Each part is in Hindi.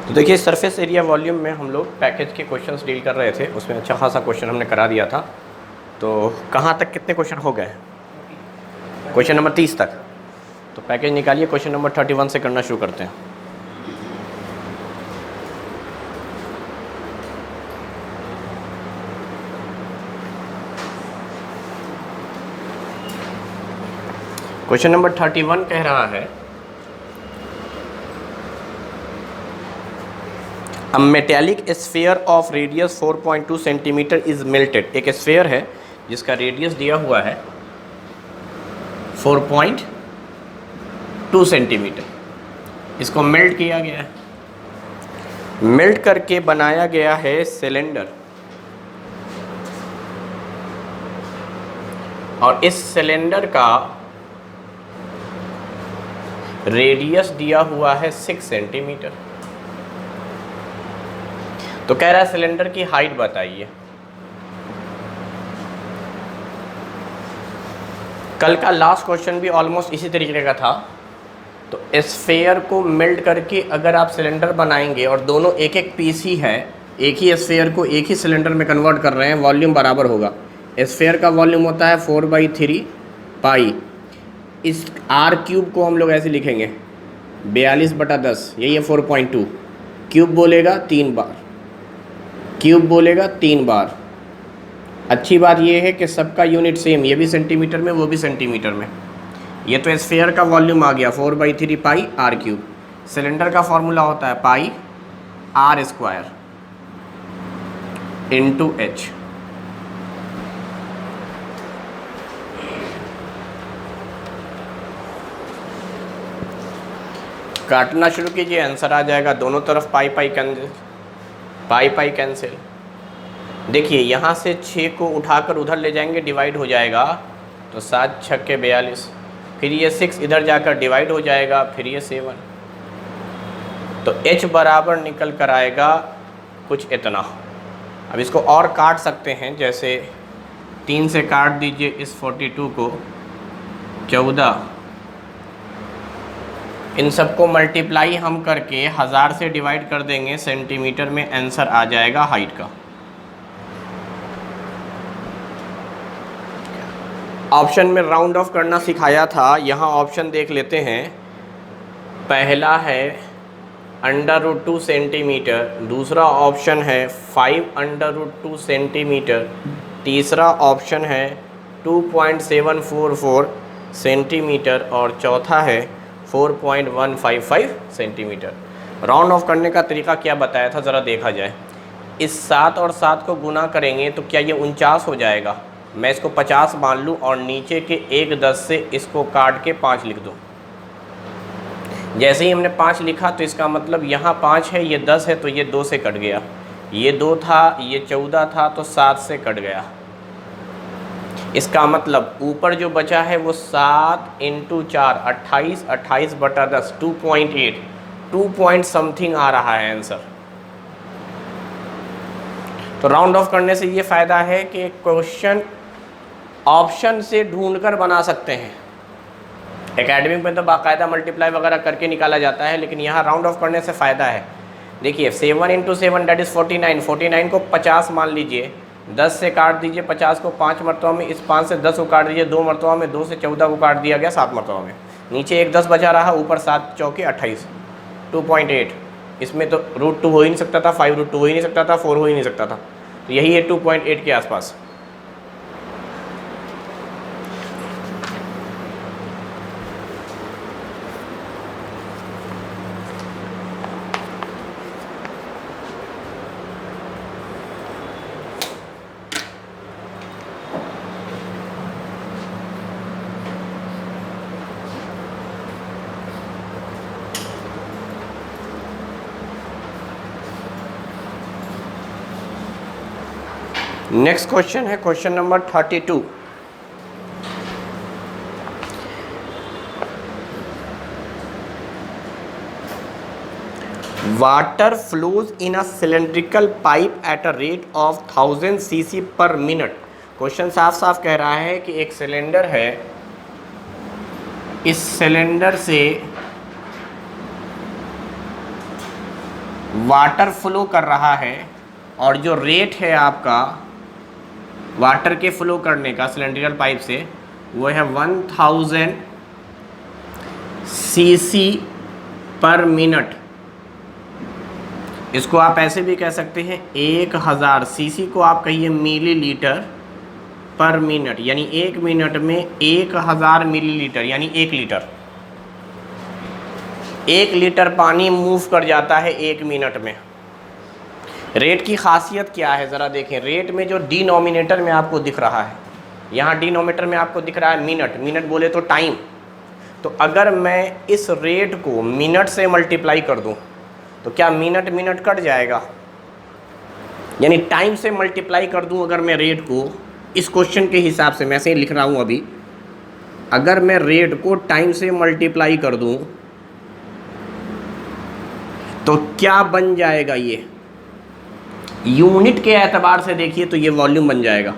तो देखिए सरफेस एरिया वॉल्यूम में हम लोग पैकेज के क्वेश्चंस डील कर रहे थे, उसमें अच्छा खासा क्वेश्चन हमने करा दिया था। तो कहाँ तक कितने क्वेश्चन हो गए? क्वेश्चन नंबर 30 तक। तो पैकेज निकालिए, क्वेश्चन नंबर 31 से करना शुरू करते हैं। क्वेश्चन नंबर 31 कह रहा है a metallic sphere of radius 4.2 centimetre is melted. एक स्फीयर है जिसका रेडियस दिया हुआ है 4.2 सेंटीमीटर, इसको मेल्ट किया गया है। मेल्ट करके बनाया गया है सिलेंडर, और इस सिलेंडर का रेडियस दिया हुआ है 6 सेंटीमीटर। तो कह रहा है सिलेंडर की हाइट बताइए। कल का लास्ट क्वेश्चन भी ऑलमोस्ट इसी तरीके का था। तो स्फीयर को मेल्ट करके अगर आप सिलेंडर बनाएंगे और दोनों एक एक पीस ही है, एक ही स्फीयर को एक ही सिलेंडर में कन्वर्ट कर रहे हैं, वॉल्यूम बराबर होगा। स्फीयर का वॉल्यूम होता है 4/3 पाई। इस आर क्यूब को हम लोग ऐसे लिखेंगे 42/10, यही है 4.2। क्यूब बोलेगा 3 बार, क्यूब बोलेगा 3 बार। अच्छी बात यह है कि सबका यूनिट सेम, ये भी सेंटीमीटर में वो भी सेंटीमीटर में। ये तो स्फीयर का वॉल्यूम आ गया 4/3 पाई आर क्यूब। सिलेंडर का फॉर्मूला होता है पाई आर स्क्वायर इंटू एच। काटना शुरू कीजिए, आंसर आ जाएगा। दोनों तरफ पाई पाई कैंसिल, पाई पाई कैंसिल। देखिए यहाँ से 6 को उठाकर उधर ले जाएंगे, डिवाइड हो जाएगा, तो 7 छक्के 42। फिर ये 6 इधर जाकर डिवाइड हो जाएगा, फिर ये 7। तो h बराबर निकल कर आएगा कुछ इतना। अब इसको और काट सकते हैं, जैसे 3 से काट दीजिए इस 42 को, 14। इन सबको मल्टीप्लाई हम करके 1000 से डिवाइड कर देंगे, सेंटीमीटर में आंसर आ जाएगा हाइट का। ऑप्शन में राउंड ऑफ करना सिखाया था, यहाँ ऑप्शन देख लेते हैं। पहला है √2 सेंटीमीटर, दूसरा ऑप्शन है 5√2 सेंटीमीटर, तीसरा ऑप्शन है 2.744 सेंटीमीटर और चौथा है 4.155 सेंटीमीटर। राउंड ऑफ करने का तरीका क्या बताया था, ज़रा देखा जाए। इस 7 और 7 को गुना करेंगे तो क्या ये 49 हो जाएगा? मैं इसको 50 मान लूँ और नीचे के 1/10 से इसको काट के 5 लिख दूँ। जैसे ही हमने 5 लिखा तो इसका मतलब यहाँ 5 है, ये 10 है, तो ये 2 से कट गया। ये 2 था, ये 14 था, तो 7 से कट गया। इसका मतलब ऊपर जो बचा है वो 7 × 4 28, 28/10 2.8, 2 पॉइंट समथिंग आ रहा है आंसर। तो राउंड ऑफ करने से ये फ़ायदा है कि क्वेश्चन ऑप्शन से ढूंढकर बना सकते हैं। एकेडमिक में तो बाकायदा मल्टीप्लाई वगैरह करके निकाला जाता है, लेकिन यहाँ राउंड ऑफ करने से फ़ायदा है। देखिए 7 × 7 दैट इज़ 49, 49 को 50 मान लीजिए, 10 से काट दीजिए 50 को 5 मरतबा में, इस 5 से 10 को काट दीजिए 2 मरतबा में, 2 से 14 को काट दिया गया 7 मरतबा में। नीचे एक 10 बचा रहा, ऊपर 7 चौके 28, 2.8। इसमें तो √2 हो ही नहीं सकता था, 5√2 हो ही नहीं सकता था, 4 हो ही नहीं सकता था, तो यही है 2.8 के आसपास। नेक्स्ट क्वेश्चन है question number 32। Water flows in a cylindrical pipe eight a rate of 1000 cc पर मिनट। क्वेश्चन साफ साफ कह रहा है कि एक सिलेंडर है, इस सिलेंडर से वाटर फ्लो कर रहा है और जो रेट है आपका वाटर के फ्लो करने का सिलेंड्रिकल पाइप से वो है 1000 सीसी पर मिनट। इसको आप ऐसे भी कह सकते हैं 1000 सीसी को आप कहिए मिलीलीटर पर मिनट, यानी 1 मिनट में 1000 मिलीलीटर यानी 1 लीटर। 1 लीटर पानी मूव कर जाता है 1 मिनट में। रेट की खासियत क्या है ज़रा देखें। रेट में जो डिनोमिनेटर में आपको दिख रहा है, यहाँ डिनोमिनेटर में आपको दिख रहा है मिनट, मिनट बोले तो टाइम। तो अगर मैं इस रेट को मिनट से मल्टीप्लाई कर दूँ तो क्या मिनट मिनट कट जाएगा, यानी टाइम से मल्टीप्लाई कर दूँ अगर मैं रेट को, इस क्वेश्चन के हिसाब से मैं ऐसे ही लिख रहा हूँ अभी, अगर मैं रेट को टाइम से मल्टीप्लाई कर दूँ तो क्या बन जाएगा, ये यूनिट के एतबार से देखिए तो ये वॉल्यूम बन जाएगा।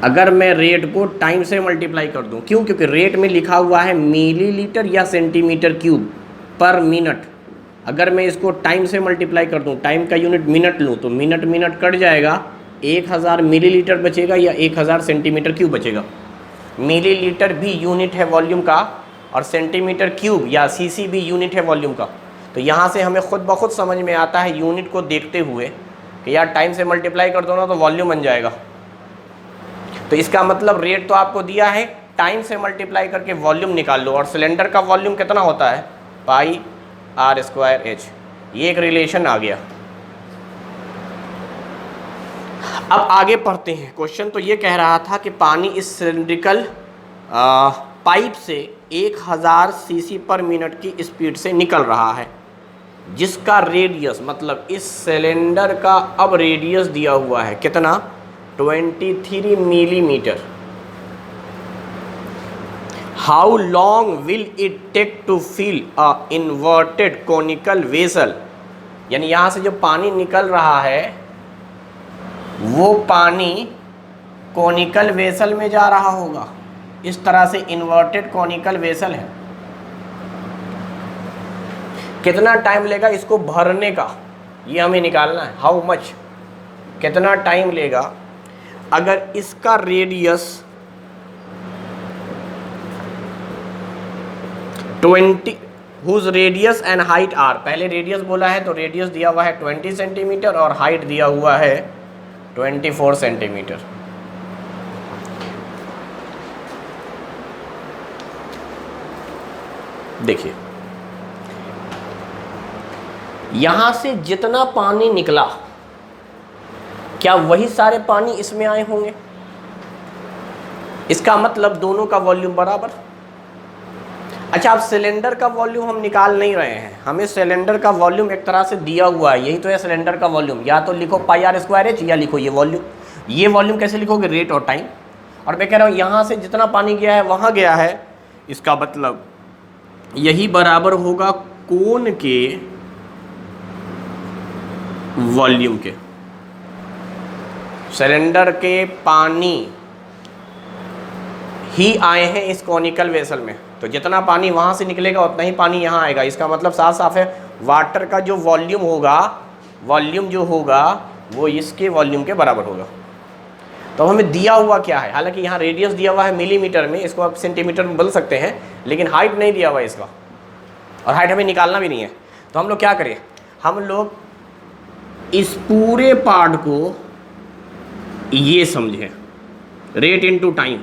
अगर मैं रेट को टाइम से मल्टीप्लाई कर दूं, क्यों? क्योंकि रेट में लिखा हुआ है मिलीलीटर या सेंटीमीटर क्यूब पर मिनट। अगर मैं इसको टाइम से मल्टीप्लाई कर दूं, टाइम का यूनिट मिनट लूं, तो मिनट मिनट कट जाएगा, 1000 मिलीलीटर बचेगा या 1000 सेंटीमीटर क्यूब बचेगा। मिलीलीटर भी यूनिट है वॉल्यूम का और सेंटीमीटर क्यूब या सीसी भी यूनिट है वॉल्यूम का। तो यहाँ से हमें खुद ब खुद समझ में आता है यूनिट को देखते हुए कि यार टाइम से मल्टीप्लाई कर दो ना तो वॉल्यूम बन जाएगा। तो इसका मतलब रेट तो आपको दिया है, टाइम से मल्टीप्लाई करके वॉल्यूम निकाल लो। और सिलेंडर का वॉल्यूम कितना होता है? पाई आर स्क्वायर एच। ये एक रिलेशन आ गया। अब आगे पढ़ते हैं। क्वेश्चन तो ये कह रहा था कि पानी इस सिलेंड्रिकल पाइप से 1000 सीसी पर मिनट की स्पीड से निकल रहा है, जिसका रेडियस, मतलब इस सिलेंडर का अब रेडियस दिया हुआ है कितना? 23 millimetre. How long will it take to fill a inverted conical vessel. यानी यहाँ से जो पानी निकल रहा है वो पानी कोनिकल वेसल में जा रहा होगा। इस तरह से इन्वर्टेड कोनिकल वेसल है। कितना टाइम लेगा इसको भरने का, ये हमें निकालना है। हाउ मच, कितना टाइम लेगा अगर इसका radius 20 whose radius and height are. पहले रेडियस बोला है तो रेडियस दिया हुआ है 20 सेंटीमीटर और हाइट दिया हुआ है 24 सेंटीमीटर। देखिए यहां से जितना पानी निकला क्या वही सारे पानी इसमें आए होंगे? इसका मतलब दोनों का वॉल्यूम बराबर। अच्छा, अब सिलेंडर का वॉल्यूम हम निकाल नहीं रहे हैं, हमें सिलेंडर का वॉल्यूम एक तरह से दिया हुआ है। यही तो है सिलेंडर का वॉल्यूम। या तो लिखो पाई आर स्क्वायर एच या लिखो ये वॉल्यूम। ये वॉल्यूम कैसे लिखोगे? रेट और टाइम। और मैं कह रहा हूँ यहाँ से जितना पानी गया है वहाँ गया है, इसका मतलब यही बराबर होगा कोन के वॉल्यूम के। सिलेंडर के पानी ही आए हैं इस कॉनिकल वेसल में, तो जितना पानी वहाँ से निकलेगा उतना ही पानी यहाँ आएगा। इसका मतलब साफ साफ है वाटर का जो वॉल्यूम होगा, वॉल्यूम जो होगा वो इसके वॉल्यूम के बराबर होगा। तो हमें दिया हुआ क्या है? हालांकि यहाँ रेडियस दिया हुआ है मिलीमीटर में, इसको आप सेंटीमीटर में बदल सकते हैं, लेकिन हाइट नहीं दिया हुआ है इसका, और हाइट हमें निकालना भी नहीं है। तो हम लोग क्या करें? हम लोग इस पूरे पार्ट को ये समझें, रेट इनटू टाइम।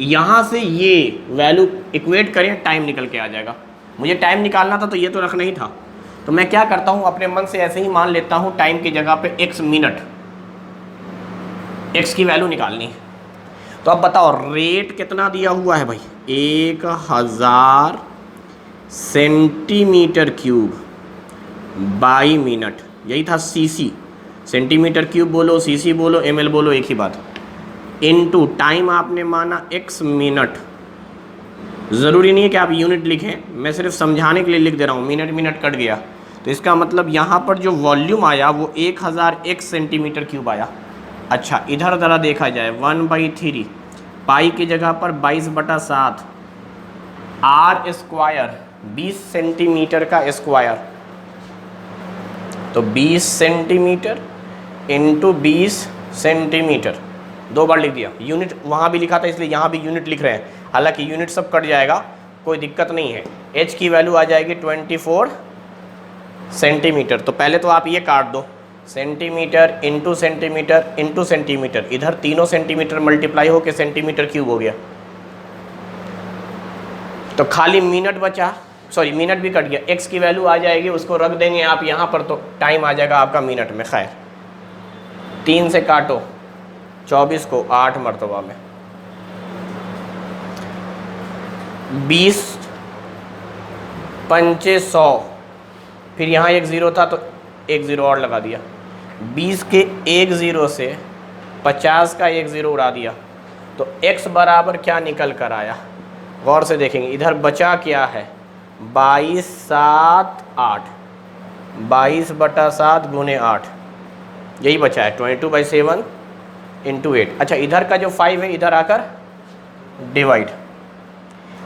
यहाँ से ये वैल्यू इक्वेट करें, टाइम निकल के आ जाएगा। मुझे टाइम निकालना था तो ये तो रखना ही था। तो मैं क्या करता हूँ, अपने मन से ऐसे ही मान लेता हूँ टाइम की जगह पे x मिनट, x की वैल्यू निकालनी है। तो अब बताओ रेट कितना दिया हुआ है भाई? 1000 सेंटीमीटर क्यूब बाई मिनट। यही था सीसी। सेंटीमीटर क्यूब बोलो, सीसी बोलो, ml बोलो, एक ही बात। इनटू टाइम आपने माना x मिनट। ज़रूरी नहीं है कि आप यूनिट लिखें, मैं सिर्फ समझाने के लिए लिख दे रहा हूँ। मिनट मिनट कट गया तो इसका मतलब यहाँ पर जो वॉल्यूम आया वो 1000 सेंटीमीटर क्यूब आया। अच्छा, इधर ज़रा देखा जाए, 1/3 पाई की जगह पर 22/7 आर स्क्वायर, 20 सेंटीमीटर का स्क्वायर। तो 20 सेंटीमीटर इंटू 20 सेंटीमीटर, 2 बार लिख दिया। यूनिट वहाँ भी लिखा था इसलिए यहाँ भी यूनिट लिख रहे हैं, हालांकि यूनिट सब कट जाएगा, कोई दिक्कत नहीं है। h की वैल्यू आ जाएगी 24 सेंटीमीटर। तो पहले तो आप ये काट दो, centimetre into centimetre into centimetre, इधर तीनों सेंटीमीटर मल्टीप्लाई होकर सेंटीमीटर क्यूब हो गया, तो खाली मिनट बचा, सॉरी मिनट भी कट गया। x की वैल्यू आ जाएगी, उसको रख देंगे आप यहाँ पर, तो टाइम आ जाएगा आपका मिनट में। खैर 3 से काटो 24 को 8 मरतबा में, 20 पंचे 100, फिर यहाँ एक ज़ीरो था तो एक ज़ीरो और लगा दिया, 20 के एक ज़ीरो से 50 का एक ज़ीरो उड़ा दिया, तो x बराबर क्या निकल कर आया, गौर से देखेंगे। इधर बचा क्या है, 22 7 8, 22/7 गुने 8, यही बचा है 22/7 इंटू 8। अच्छा इधर का जो 5 है इधर आकर डिवाइड,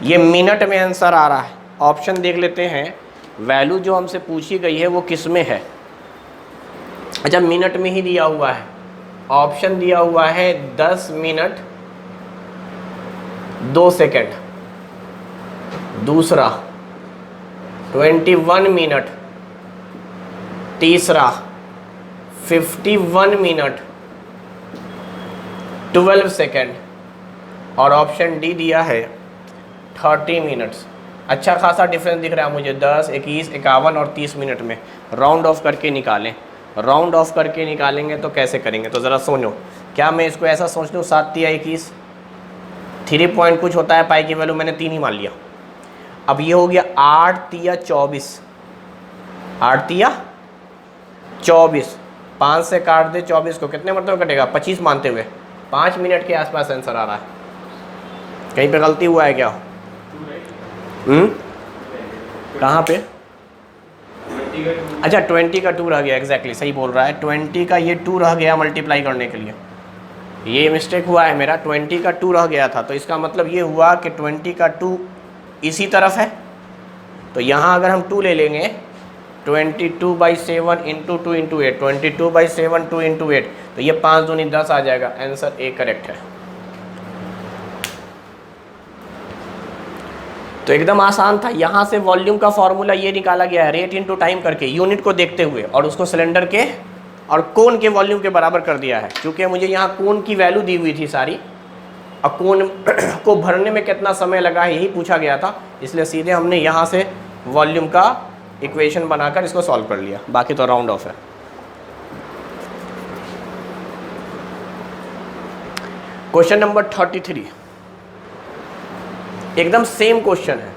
ये मिनट में आंसर आ रहा है। ऑप्शन देख लेते हैं, वैल्यू जो हमसे पूछी गई है वो किस में है। अच्छा मिनट में ही दिया हुआ है, ऑप्शन दिया हुआ है 10 मिनट 2 सेकंड, दूसरा 21 मिनट, तीसरा 51 मिनट 12 सेकंड, और ऑप्शन डी दिया है 30 मिनट्स। अच्छा खासा डिफरेंस दिख रहा है मुझे, 10 21 51 और 30 मिनट में। राउंड ऑफ करके निकालें, राउंड ऑफ करके निकालेंगे तो कैसे करेंगे, तो ज़रा सुनो। क्या मैं इसको ऐसा सोच लूँ 7 तिया 21, 3 पॉइंट कुछ होता है, पाई की वैल्यू मैंने 3 ही मान लिया। अब ये हो गया 8 तिया 24, 8 तिया 24, 5 से काट दे 24 को, कितने मतलब कटेगा 25 मानते हुए, 5 मिनट के आसपास आंसर आ रहा है। कहीं पे गलती हुआ है क्या? कहाँ पे? अच्छा 20 का 2 रह गया, एग्जैक्टली सही बोल रहा है, 20 का ये 2 रह गया मल्टीप्लाई करने के लिए, ये मिस्टेक हुआ है मेरा, 20 का 2 रह गया था। तो इसका मतलब ये हुआ कि 20 का 2 इसी तरफ है, तो यहाँ अगर हम 2 ले लेंगे 22/7 इंटू 2 इंटू 8, 22/7 2 इंटू 8, तो ये 5 दूनी 10 आ जाएगा। आंसर ए करेक्ट है। तो एकदम आसान था। यहाँ से वॉल्यूम का फॉर्मूला ये निकाला गया है, रेट इनटू टाइम करके, यूनिट को देखते हुए, और उसको सिलेंडर के और कोन के वॉल्यूम के बराबर कर दिया है। क्योंकि मुझे यहाँ कोन की वैल्यू दी हुई थी सारी, और कोन को भरने में कितना समय लगा है यही पूछा गया था, इसलिए सीधे हमने यहाँ से वॉल्यूम का इक्वेशन बनाकर इसको सॉल्व कर लिया। बाकी तो राउंड ऑफ है। क्वेश्चन नंबर 33, एकदम सेम क्वेश्चन है,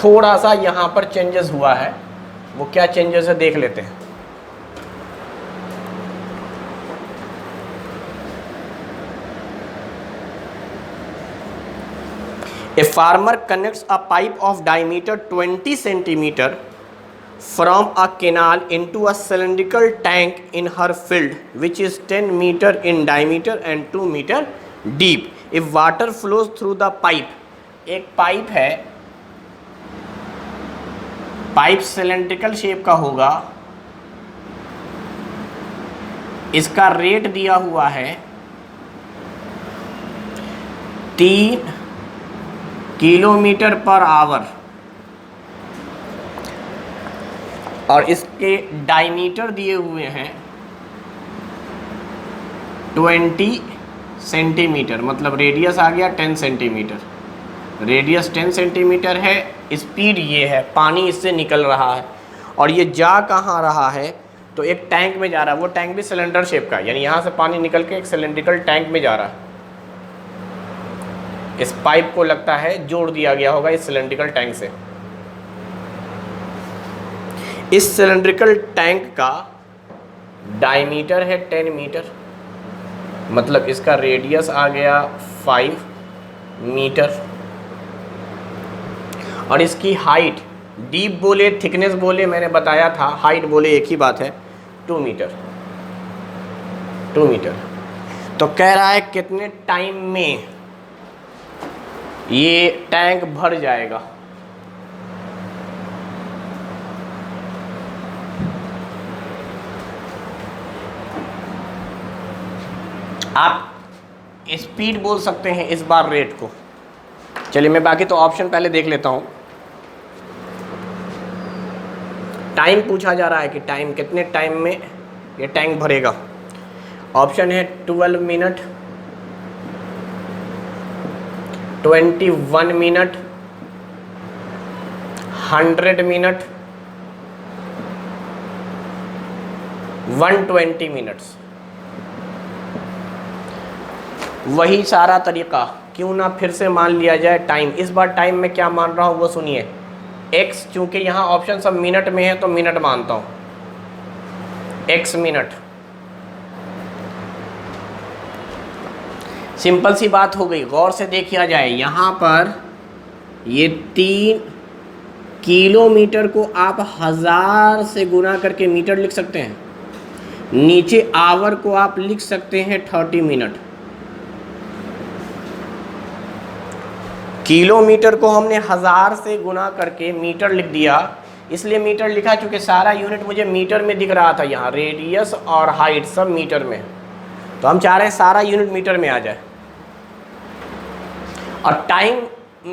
थोड़ा सा यहां पर चेंजेस हुआ है, वो क्या चेंजेस है देख लेते हैं। A farmer connects a pipe of diameter 20 centimeter from a canal into a cylindrical tank in her field, which is 10 meter in diameter and 2 meter deep. If water flows through the pipe, एक पाइप है, पाइप सिलेंड्रिकल शेप का होगा, इसका रेट दिया हुआ है 3 किलोमीटर पर आवर, और इसके डायमीटर दिए हुए हैं 20 सेंटीमीटर, मतलब रेडियस आ गया 10 सेंटीमीटर, रेडियस 10 सेंटीमीटर है, स्पीड ये है, पानी इससे निकल रहा है, और ये जा कहाँ रहा है, तो एक टैंक में जा रहा है। वो टैंक भी सिलेंडर शेप का है, यानी यहाँ से पानी निकल के एक सिलेंड्रिकल टैंक में जा रहा है। इस पाइप को लगता है जोड़ दिया गया होगा इस सिलेंड्रिकल टैंक से। इस सिलेंड्रिकल टैंक का डायमीटर है 10 मीटर, मतलब इसका रेडियस आ गया 5 मीटर, और इसकी हाइट, डीप बोले थिकनेस बोले मैंने बताया था, हाइट बोले एक ही बात है, 2 मीटर, 2 मीटर। तो कह रहा है कितने टाइम में ये टैंक भर जाएगा। आप स्पीड बोल सकते हैं इस बार रेट को। चलिए मैं बाकी तो ऑप्शन पहले देख लेता हूँ। टाइम पूछा जा रहा है कि टाइम कितने टाइम में ये टैंक भरेगा। ऑप्शन है 12 मिनट, 21 मिनट, 100 मिनट, 120 मिनट्स। वही सारा तरीका क्यों ना फिर से मान लिया जाए टाइम। इस बार टाइम में क्या मान रहा हूँ वो सुनिए। x, चूंकि यहाँ ऑप्शन सब मिनट में है तो मिनट मानता हूँ, x मिनट। सिंपल सी बात हो गई। गौर से देखिया जाए, यहाँ पर ये 3 किलोमीटर को आप 1000 से गुना करके मीटर लिख सकते हैं। नीचे आवर को आप लिख सकते हैं 30 मिनट। किलोमीटर को हमने 1000 से गुना करके मीटर लिख दिया, इसलिए मीटर लिखा क्योंकि सारा यूनिट मुझे मीटर में दिख रहा था। यहाँ रेडियस और हाइट सब मीटर में, तो हम चाह रहे हैं सारा यूनिट मीटर में आ जाए। और टाइम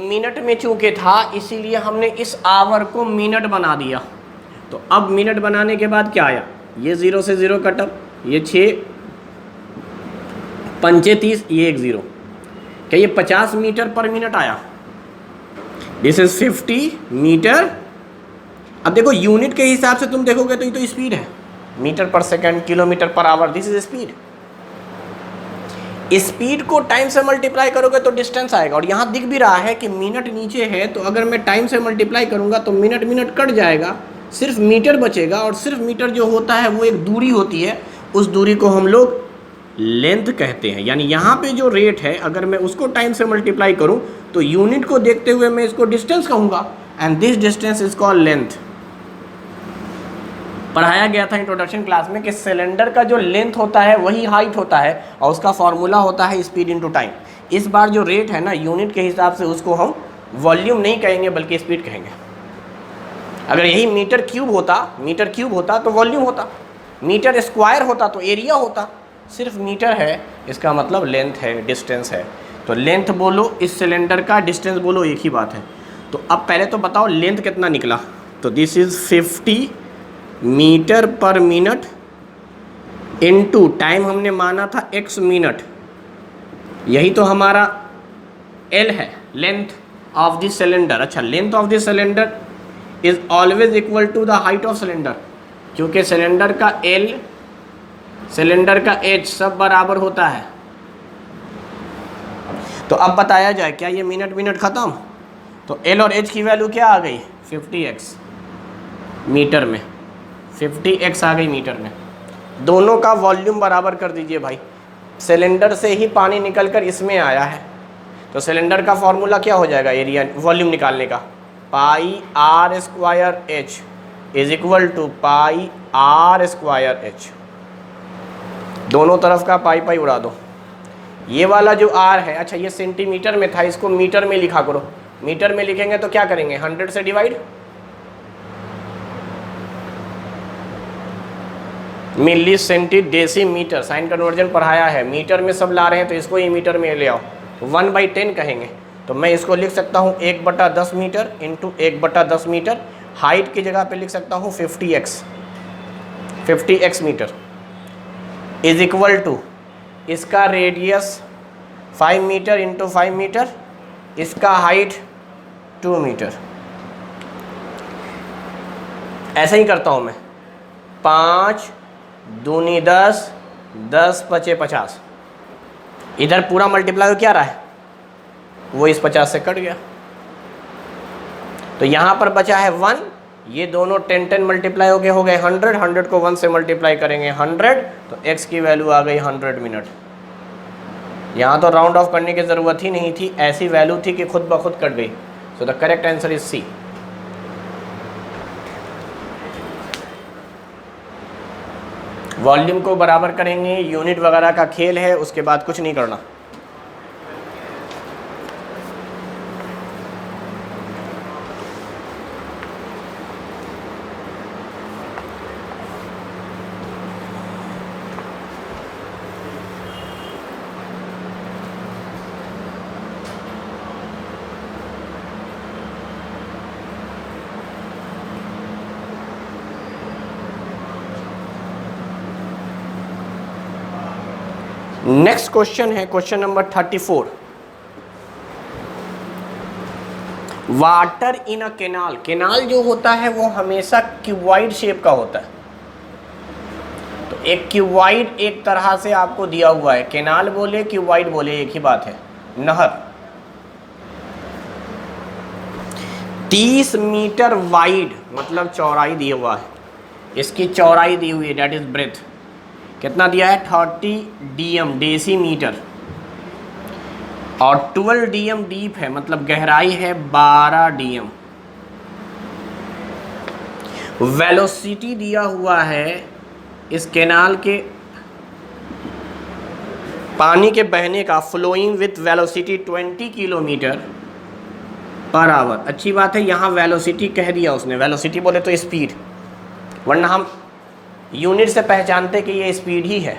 मिनट में चूंकि था इसीलिए हमने इस आवर को मिनट बना दिया। तो अब मिनट बनाने के बाद क्या आया, ये 0 से 0 कटअप, ये 6 पंचे 30, ये 1 0, क्या ये 50 मीटर पर मिनट आया। This is 50 metre. अब देखो यूनिट के हिसाब से तुम देखोगे तो ये तो स्पीड है, मीटर पर second, kilometre per our, this is speed. Speed को टाइम से मल्टीप्लाई करोगे तो डिस्टेंस आएगा। और यहाँ दिख भी रहा है कि मिनट नीचे है, तो अगर मैं टाइम से मल्टीप्लाई करूँगा तो मिनट मिनट कट जाएगा, सिर्फ मीटर बचेगा। और सिर्फ मीटर जो होता है वो एक दूरी होती है, उस दूरी को हम लोग लेंथ कहते हैं। यानी यहाँ पे जो रेट है अगर मैं उसको टाइम से मल्टीप्लाई करूँ तो यूनिट को देखते हुए मैं इसको डिस्टेंस कहूँगा, and this distance is called length. पढ़ाया गया था इंट्रोडक्शन क्लास में कि सिलेंडर का जो लेंथ होता है वही हाइट होता है और उसका फॉर्मूला होता है स्पीड इनटू टाइम। इस बार जो रेट है ना यूनिट के हिसाब से, उसको हम वॉल्यूम नहीं कहेंगे बल्कि स्पीड कहेंगे। अगर यही मीटर क्यूब होता तो वॉल्यूम होता, मीटर स्क्वायर होता तो एरिया होता। सिर्फ मीटर है, इसका मतलब लेंथ है, डिस्टेंस है। तो लेंथ बोलो इस सिलेंडर का, डिस्टेंस बोलो, एक ही बात है। तो अब पहले तो बताओ लेंथ कितना निकला। तो this is 50 metre per minute into time हमने माना था x मिनट, यही तो हमारा L है, लेंथ ऑफ दिस सिलेंडर। अच्छा, length of this cylinder is always equal to the height of cylinder, क्योंकि सिलेंडर का L, सिलेंडर का H सब बराबर होता है। तो अब बताया जाए क्या ये मिनट मिनट खत्म। तो L और H की वैल्यू क्या आ गई, 50x मीटर में, 50x आ गई मीटर में। दोनों का वॉल्यूम बराबर कर दीजिए भाई। सिलेंडर से ही पानी निकलकर इसमें आया है, तो सिलेंडर का फॉर्मूला क्या हो जाएगा एरिया, वॉल्यूम निकालने का, pi r square h is equal to pi r square h. दोनों तरफ का पाई पाई उड़ा दो। ये वाला जो आर है, अच्छा ये सेंटीमीटर में था, इसको मीटर में लिखा करो। मीटर में लिखेंगे तो क्या करेंगे, 100 से डिवाइड, मिली सेंटी डेसीमीटर, साइन कन्वर्जन पढ़ाया है। मीटर में सब ला रहे हैं तो इसको ही मीटर में ले आओ, 1/10 कहेंगे। तो मैं इसको लिख सकता हूँ 1/10 मीटर इंटू 1/10 मीटर। हाइट की जगह पे लिख सकता हूँ 50x metre is equal to इसका रेडियस 5 मीटर इंटू 5 मीटर, इसका हाइट 2 मीटर। ऐसा ही करता हूँ मैं, 5 दूनी 10, 10 पचे 50। इधर पूरा मल्टीप्लाई क्या रहा है, वो इस 50 से कट गया, तो यहाँ पर बचा है 1। ये दोनों 10 मल्टीप्लाई हो गए 100, 100 को 1 से मल्टीप्लाई करेंगे 100, तो x की वैल्यू आ गई 100 मिनट। यहाँ तो राउंड ऑफ करने की ज़रूरत ही नहीं थी, ऐसी वैल्यू थी कि खुद ब खुद कट गई। So the correct answer is C. Volume को बराबर करेंगे, यूनिट वगैरह का खेल है, उसके बाद कुछ नहीं करना। नेक्स्ट क्वेश्चन है question number 34। Water in a canal, canal जो होता है वो हमेशा क्यूबॉइड शेप का होता है। तो एक क्यूबॉइड एक तरह से आपको दिया हुआ है, केनाल बोले क्यूबॉइड बोले एक ही बात है। नहर 30 मीटर वाइड मतलब चौड़ाई दिया हुआ है, इसकी चौड़ाई दी हुई है, डेट इज ब्रेथ। कितना दिया है? 30 डीएम डेसीमीटर, और 12 डीएम डीप है, मतलब गहराई है 12 डीएम। वेलोसिटी दिया हुआ है इस केनाल के पानी के बहने का, flowing with velocity 20 kilometre per hour. अच्छी बात है, यहाँ वेलोसिटी कह दिया उसने, वेलोसिटी बोले तो स्पीड, वरना हम यूनिट से पहचानते कि ये स्पीड ही है,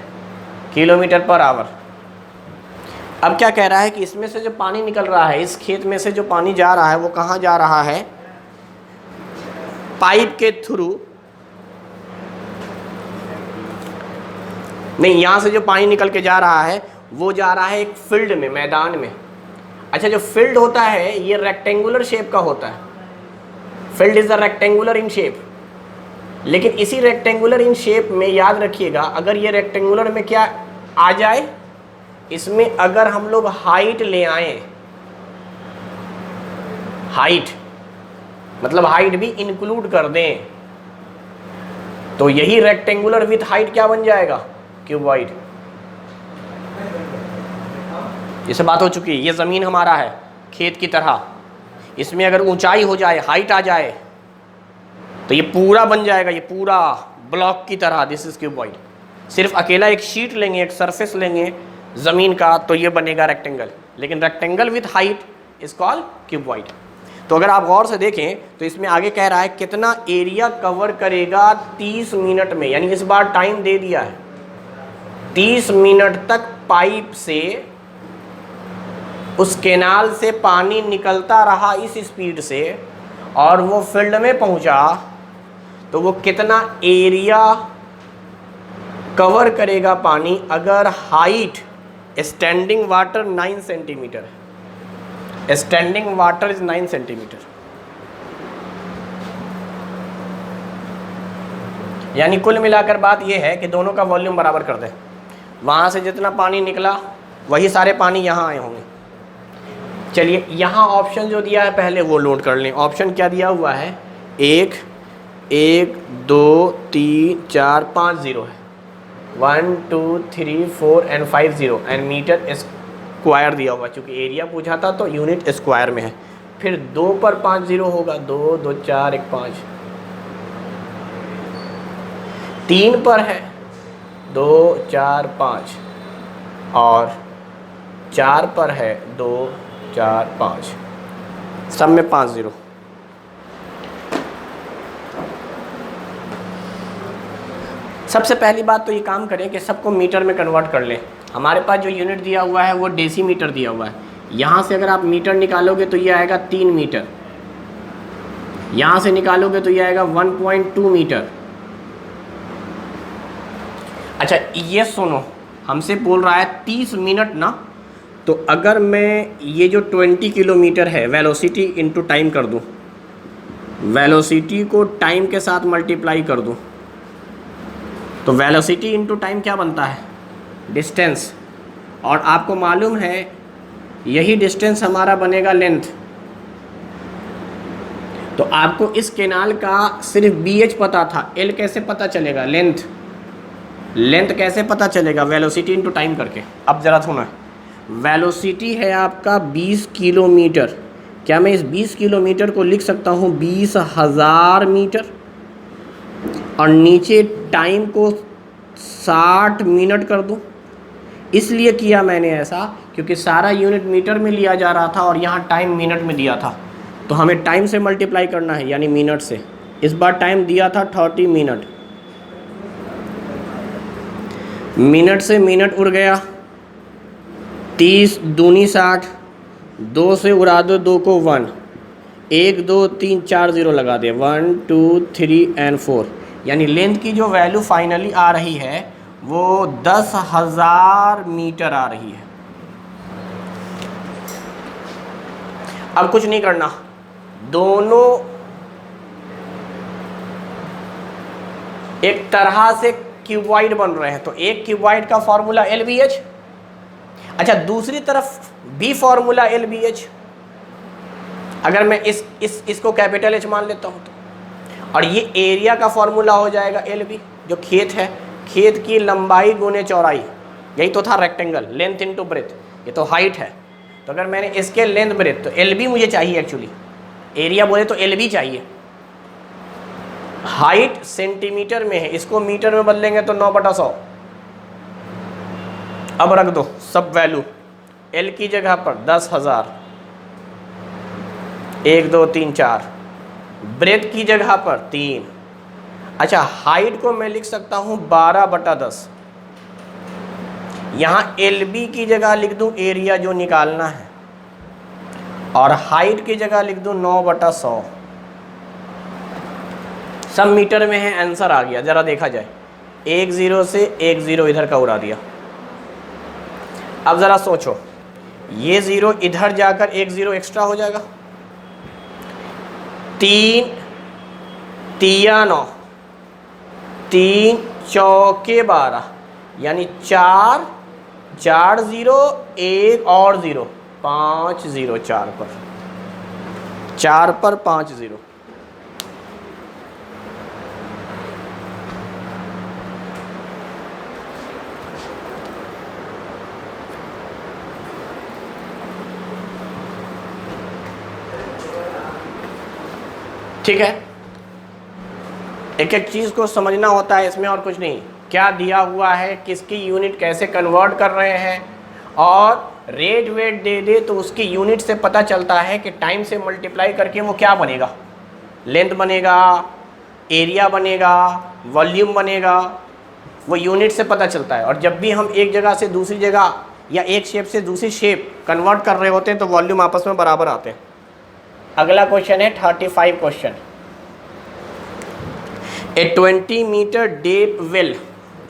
किलोमीटर पर आवर। अब क्या कह रहा है कि इसमें से जो पानी निकल रहा है, इस खेत में से जो पानी जा रहा है वो कहाँ जा रहा है? पाइप के थ्रू, नहीं, यहाँ से जो पानी निकल के जा रहा है वो जा रहा है एक फील्ड में, मैदान में। अच्छा, जो फील्ड होता है ये रेक्टेंगुलर शेप का होता है, field is a rectangular in shape. लेकिन इसी रेक्टेंगुलर इन शेप में याद रखिएगा, अगर ये रेक्टेंगुलर में क्या आ जाए, इसमें अगर हम लोग हाइट ले आए, हाइट मतलब हाइट भी इंक्लूड कर दें, तो यही रेक्टेंगुलर विथ हाइट क्या बन जाएगा? क्यूबॉइड। इससे बात हो चुकी है। ये ज़मीन हमारा है खेत की तरह, इसमें अगर ऊंचाई हो जाए, हाइट आ जाए, तो ये पूरा बन जाएगा, ये पूरा ब्लॉक की तरह। This is cuboid. सिर्फ अकेला एक शीट लेंगे, एक सरफेस लेंगे ज़मीन का, तो ये बनेगा रेक्टेंगल। लेकिन rectangle with height is called cuboid. तो अगर आप गौर से देखें तो इसमें आगे कह रहा है कितना एरिया कवर करेगा 30 मिनट में, यानी इस बार टाइम दे दिया है 30 मिनट तक पाइप से उस केनाल से पानी निकलता रहा इस स्पीड से, और वो फील्ड में पहुंचा, तो वो कितना एरिया कवर करेगा पानी अगर हाइट स्टैंडिंग वाटर 9 सेंटीमीटर है। स्टैंडिंग वाटर इज 9 सेंटीमीटर, यानी कुल मिलाकर बात यह है कि दोनों का वॉल्यूम बराबर कर दें। वहाँ से जितना पानी निकला वही सारे पानी यहाँ आए होंगे। चलिए, यहाँ ऑप्शन जो दिया है पहले वो लोड कर लें। ऑप्शन क्या दिया हुआ है? 1 1 2 3 4 5 0 है, 1 2 3 4 एंड 5 0, एंड मीटर स्क्वायर दिया हुआ, चूँकि एरिया पूछा था तो यूनिट स्क्वायर में है। फिर 2 पर 5 0 होगा, 2 2 4 1 5। 3 पर है 2 4 5, और 4 पर है 2 4 5, सब में 5 0। सबसे पहली बात तो ये काम करें कि सबको मीटर में कन्वर्ट कर लें। हमारे पास जो यूनिट दिया हुआ है वो डेसीमीटर दिया हुआ है। यहाँ से अगर आप मीटर निकालोगे तो ये आएगा 3 मीटर, यहाँ से निकालोगे तो ये आएगा 1.2 मीटर। अच्छा, ये सुनो, हमसे बोल रहा है 30 मिनट ना, तो अगर मैं ये जो 20 किलोमीटर है वेलोसिटी इनटू टाइम कर दूं, वेलोसिटी को टाइम के साथ मल्टीप्लाई कर दूं, तो वेलोसिटी इनटू टाइम क्या बनता है? डिस्टेंस। और आपको मालूम है यही डिस्टेंस हमारा बनेगा लेंथ। तो आपको इस केनाल का सिर्फ BH पता था, L कैसे पता चलेगा? लेंथ। लेंथ कैसे पता चलेगा? वेलोसिटी इनटू टाइम करके। अब ज़रा सुनो, वेलोसिटी है आपका 20 किलोमीटर। क्या मैं इस 20 किलोमीटर को लिख सकता हूँ 20,000 मीटर? और नीचे टाइम को 60 मिनट कर दूँ। इसलिए किया मैंने ऐसा क्योंकि सारा यूनिट मीटर में लिया जा रहा था और यहाँ टाइम मिनट में दिया था, तो हमें टाइम से मल्टीप्लाई करना है, यानी मिनट से। इस बार टाइम दिया था 30 मिनट, मिनट से मिनट उड़ गया, 30 दूनी 60, 2 से उड़ा दो 2 को 1, 1 2 3 4 0 लगा दे, 1 2 3 एंड 4। यानी लेंथ की जो वैल्यू फाइनली आ रही है वो 10,000 मीटर आ रही है। अब कुछ नहीं करना, दोनों एक तरह से क्यूबॉइड बन रहे हैं, तो एक क्यूबॉइड का फॉर्मूला LBH, अच्छा दूसरी तरफ भी फॉर्मूला LBH। अगर मैं इसको कैपिटल H मान लेता हूं तो, और ये एरिया का फॉर्मूला हो जाएगा LB, जो खेत है, खेत की लंबाई गुने चौड़ाई, यही तो था रेक्टेंगल, लेंथ इनटू ब्रेथ, ये तो हाइट है। तो अगर मैंने इसके लेंथ ब्रेथ, तो LB मुझे चाहिए एक्चुअली, एरिया बोले तो LB चाहिए। हाइट सेंटीमीटर में है, इसको मीटर में बदलेंगे तो 9/100। अब रख दो सब वैल्यू, L की जगह पर 10,000, 1 2 3 4, ब्रेथ की जगह पर 3। अच्छा हाइट को मैं लिख सकता हूं 12/10, यहां LB की जगह लिख दूं एरिया जो निकालना है, और हाइट की जगह लिख दूं 9/100। सब मीटर में है, आंसर आ गया। जरा देखा जाए, 1 0 से 1 0 इधर का उड़ा दिया। अब ज़रा सोचो, ये 0 इधर जाकर 1 0 एक्स्ट्रा हो जाएगा, 3 तिया 9, 3 चौके 12, यानी 4 4 0 1 और 0, 5 0, 4 पर 5 0। ठीक है, एक एक चीज़ को समझना होता है इसमें, और कुछ नहीं। क्या दिया हुआ है, किसकी यूनिट कैसे कन्वर्ट कर रहे हैं, और रेट वेट दे दे तो उसकी यूनिट से पता चलता है कि टाइम से मल्टीप्लाई करके वो क्या बनेगा, लेंथ बनेगा, एरिया बनेगा, वॉल्यूम बनेगा, वो यूनिट से पता चलता है। और जब भी हम एक जगह से दूसरी जगह या एक शेप से दूसरी शेप कन्वर्ट कर रहे होते हैं तो वॉल्यूम आपस में बराबर आते हैं। अगला क्वेश्चन है 35 क्वेश्चन। ए 20 मीटर डीप वेल,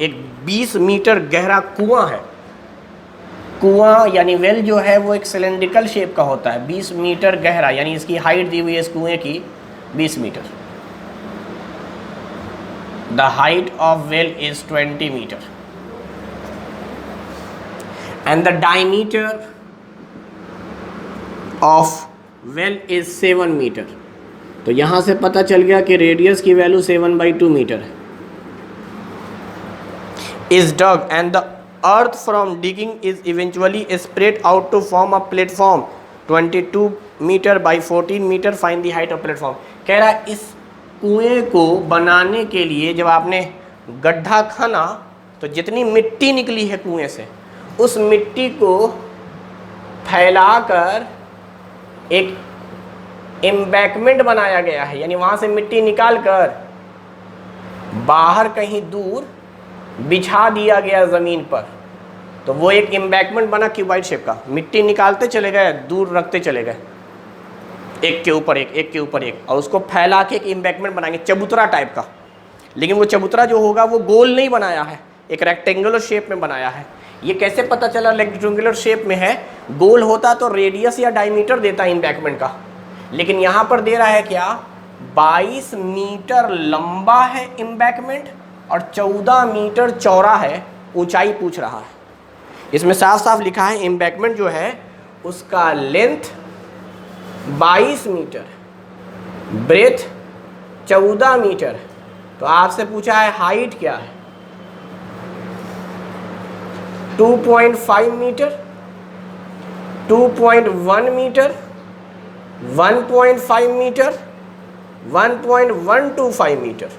एक 20 मीटर गहरा कुआं है। कुआं यानी वेल जो है वो एक सिलेंड्रिकल शेप का होता है, 20 मीटर गहरा, यानी इसकी हाइट दी हुई है इस कुएं की 20 मीटर। The height of well is 20 metre and the diameter of well is 7 metre. तो यहां से पता चल गया कि रेडियस की वैल्यू 7/2 मीटर है। Is dug and the earth from digging is eventually spread out to form a platform 22 metre by 14 metre, find the height of platform. कह रहा है इस कुएं को बनाने के लिए जब आपने गड्ढा खाना तो जितनी मिट्टी निकली है कुएं से, उस मिट्टी को फैलाकर एक एम्बैकमेंट बनाया गया है, यानी वहाँ से मिट्टी निकाल कर बाहर कहीं दूर बिछा दिया गया ज़मीन पर, तो वो एक एम्बैकमेंट बना क्यूबाइड शेप का। मिट्टी निकालते चले गए, दूर रखते चले गए, एक के ऊपर एक, एक के ऊपर एक, और उसको फैला के एक एम्बैकमेंट बनाएंगे चबूतरा टाइप का। लेकिन वो चबूतरा जो होगा वो गोल नहीं बनाया है, एक रेक्टेंगुलर शेप में बनाया है। ये कैसे पता चला रेक्टेंगुलर शेप में है? गोल होता तो रेडियस या डायमीटर देता एम्बैकमेंट का, लेकिन यहाँ पर दे रहा है क्या, 22 मीटर लंबा है एम्बैकमेंट और 14 मीटर चौड़ा है, ऊंचाई पूछ रहा है। इसमें साफ साफ लिखा है एम्बैकमेंट जो है उसका लेंथ 22 मीटर, ब्रेथ 14 मीटर। तो आपसे पूछा है हाइट क्या है, 2.5 मीटर, 2.1 मीटर, 1.5 मीटर, 1.125 मीटर,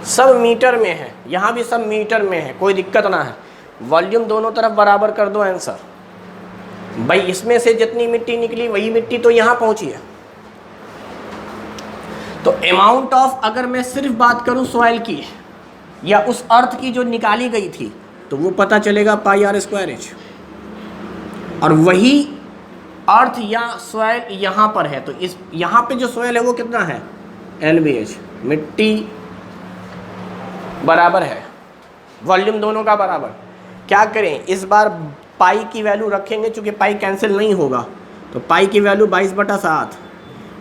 सब मीटर में है, यहाँ भी सब मीटर में है, कोई दिक्कत ना है। वॉल्यूम दोनों तरफ बराबर कर दो आंसर। भाई इसमें से जितनी मिट्टी निकली वही मिट्टी तो यहाँ पहुँची है। तो अमाउंट ऑफ, अगर मैं सिर्फ बात करूँ सॉइल की या उस अर्थ की जो निकाली गई थी, तो वो पता चलेगा πr²h, और वही अर्थ या सॉइल यहाँ पर है, तो इस यहाँ पे जो सॉइल है वो कितना है, LBH। मिट्टी बराबर है, वॉल्यूम दोनों का बराबर। क्या करें, इस बार पाई की वैल्यू रखेंगे, चूँकि पाई कैंसिल नहीं होगा, तो पाई की वैल्यू 22/7,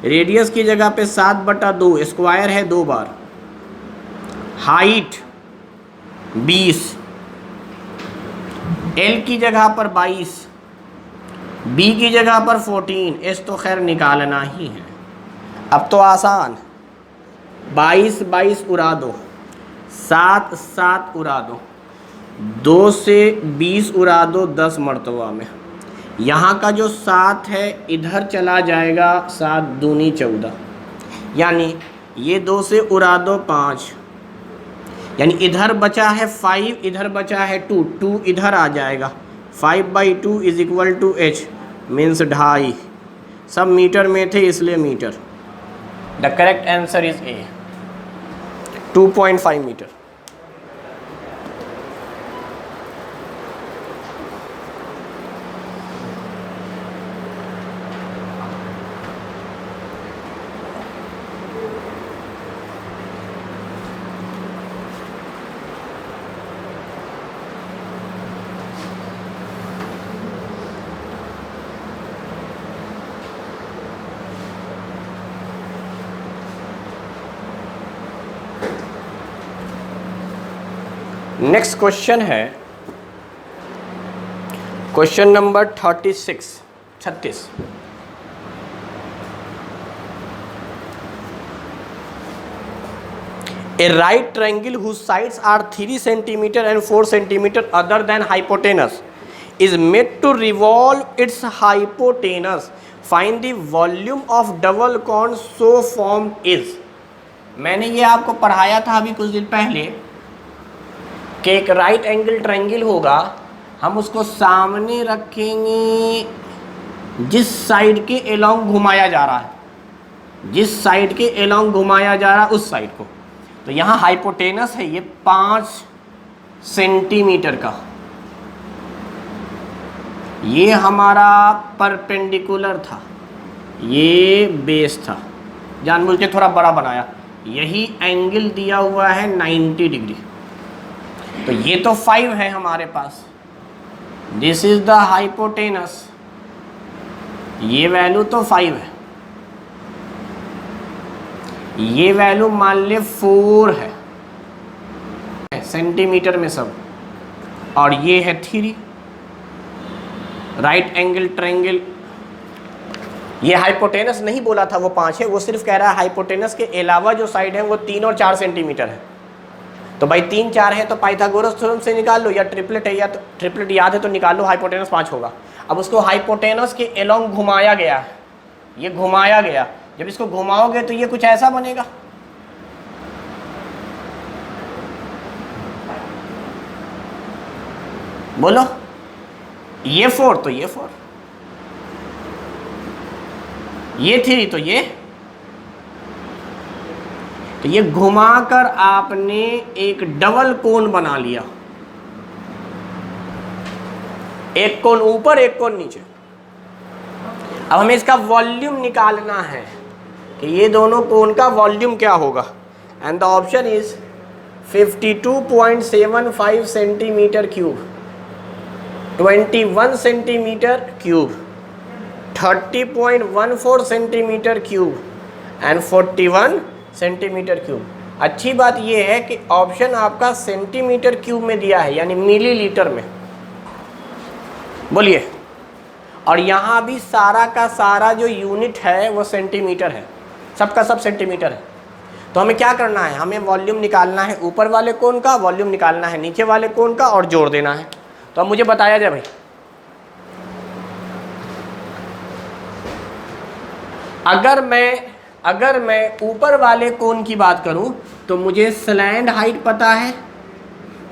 रेडियस की जगह पे 7/2, स्क्वायर है 2 बार, हाइट 20, एल की जगह पर 22, बी की जगह पर 14, एस तो खैर निकालना ही है। अब तो आसान, 22 उड़ा दो, 7 उड़ा दो, 2 से 20 उड़ा दो 10 मरतबा में। यहाँ का जो 7 है इधर चला जाएगा, 7 दूनी 14, यानी ये 2 से उड़ा दो 5, यानी इधर बचा है 5, इधर बचा है 2, 2 इधर आ जाएगा, 5/2 is equal to h means 2.5। सब मीटर में थे इसलिए metre. The correct answer is A, 2.5 metre. Next question है question number 36। A right triangle whose sides are 3 centimeter and 4 centimeter other than hypotenuse is made to revolve its hypotenuse. Find the volume of double cone so formed is। मैंने ये आपको पढ़ाया था अभी कुछ दिन पहले कि एक राइट एंगल ट्रायंगल होगा, हम उसको सामने रखेंगे, जिस साइड के एलोंग घुमाया जा रहा है, जिस साइड के एलोंग घुमाया जा रहा है उस साइड को। तो यहाँ हाइपोटेनस है ये 5 सेंटीमीटर का, ये हमारा परपेंडिकुलर था, ये बेस था, जानबूझ के थोड़ा बड़ा बनाया, यही एंगल दिया हुआ है 90 डिग्री। तो ये तो 5 है हमारे पास, दिस इज द हाइपोटेनस, ये वैल्यू तो 5 है, ये वैल्यू मान ले 4 है सेंटीमीटर में सब, और ये है 3। राइट एंगल ट्रायंगल, ये हाइपोटेनस नहीं बोला था वो 5 है, वो सिर्फ कह रहा है हाइपोटेनस के अलावा जो साइड है वो 3 और 4 सेंटीमीटर है। तो भाई 3 4 है तो पाइथागोरस थ्योरम से निकाल लो, या ट्रिपलेट है, या तो ट्रिपलेट याद है तो निकाल लो, हाइपोटेनस 5 होगा। अब उसको हाइपोटेनस के एलोंग घुमाया गया है, ये घुमाया गया, जब इसको घुमाओगे तो ये कुछ ऐसा बनेगा, बोलो, ये 4 तो ये 4, ये 3 तो ये, तो ये घुमाकर आपने एक डबल कोन बना लिया, एक कोन ऊपर एक कोन नीचे। अब हमें इसका वॉल्यूम निकालना है कि ये दोनों कोन का वॉल्यूम क्या होगा, and the option is 52.75 centimetre cube, 21 centimetre cube, 30.14 centimetre cube and 41 centimetre cube. अच्छी बात यह है कि ऑप्शन आपका सेंटीमीटर क्यूब में दिया है, यानी मिलीलीटर में, बोलिए, और यहाँ भी सारा का सारा जो यूनिट है वो सेंटीमीटर है, सबका सब सेंटीमीटर है। तो हमें क्या करना है, हमें वॉल्यूम निकालना है ऊपर वाले कोन का, वॉल्यूम निकालना है नीचे वाले कोन का और जोड़ देना है। तो अब मुझे बताया जाए भाई, अगर मैं ऊपर वाले कोन की बात करूं तो मुझे स्लैंड हाइट पता है,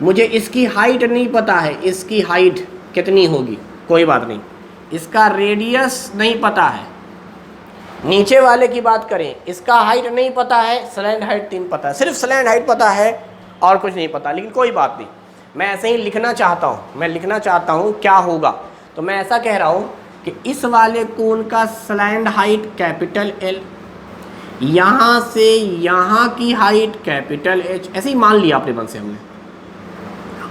मुझे इसकी हाइट नहीं पता है, इसकी हाइट कितनी होगी कोई बात नहीं, इसका रेडियस नहीं पता है। नीचे वाले की बात करें, इसका हाइट नहीं पता है, स्लैंड हाइट 3 पता है, सिर्फ स्लैंड हाइट पता है और कुछ नहीं पता। लेकिन कोई बात नहीं, मैं ऐसे ही लिखना चाहता हूँ, मैं लिखना चाहता हूँ क्या होगा, तो मैं ऐसा कह रहा हूँ कि इस वाले कोन का स्लैंड हाइट कैपिटल L, यहाँ से यहाँ की हाइट कैपिटल H, ऐसे ही मान लिया अपने मन से हमने,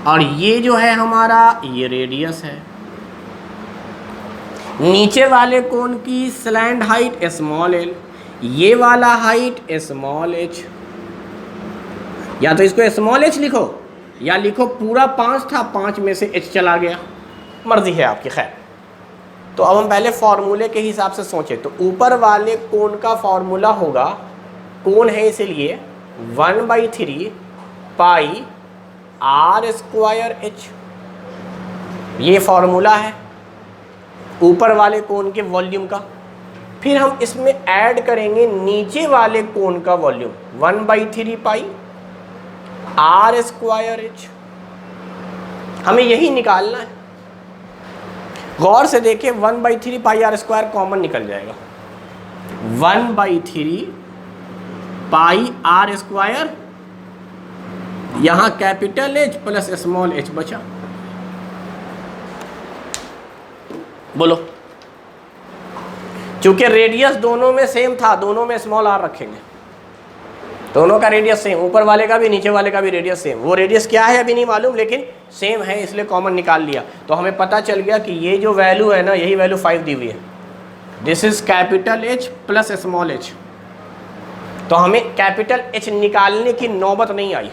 और ये जो है हमारा ये रेडियस है। नीचे वाले कोण की स्लैंड हाइट स्मॉल l, ये वाला हाइट स्मॉल h। या तो इसको स्मॉल h लिखो या लिखो पूरा 5 था, 5 में से h चला गया, मर्जी है आपकी। खैर, तो अब हम पहले फॉर्मूले के हिसाब से सोचें। तो ऊपर वाले कोण का फॉर्मूला होगा, कोण है इसीलिए 1/3 पाई r² h, ये फॉर्मूला है ऊपर वाले कोण के वॉल्यूम का। फिर हम इसमें ऐड करेंगे नीचे वाले कोण का वॉल्यूम 1/3 पाई r² h, हमें यही निकालना है। गौर से देखिए 1/3 पाई r² कॉमन निकल जाएगा, 1/3 पाई r², यहाँ capital H plus small h बचा। बोलो, चूंकि रेडियस दोनों में सेम था, दोनों में स्मॉल r रखेंगे, दोनों का रेडियस सेम, ऊपर वाले का भी नीचे वाले का भी रेडियस सेम। वो रेडियस क्या है अभी नहीं मालूम, लेकिन सेम है इसलिए कॉमन निकाल लिया। तो हमें पता चल गया कि ये जो वैल्यू है ना, यही वैल्यू 5 दी हुई है। This is capital H plus small h। तो हमें कैपिटल H निकालने की नौबत नहीं आई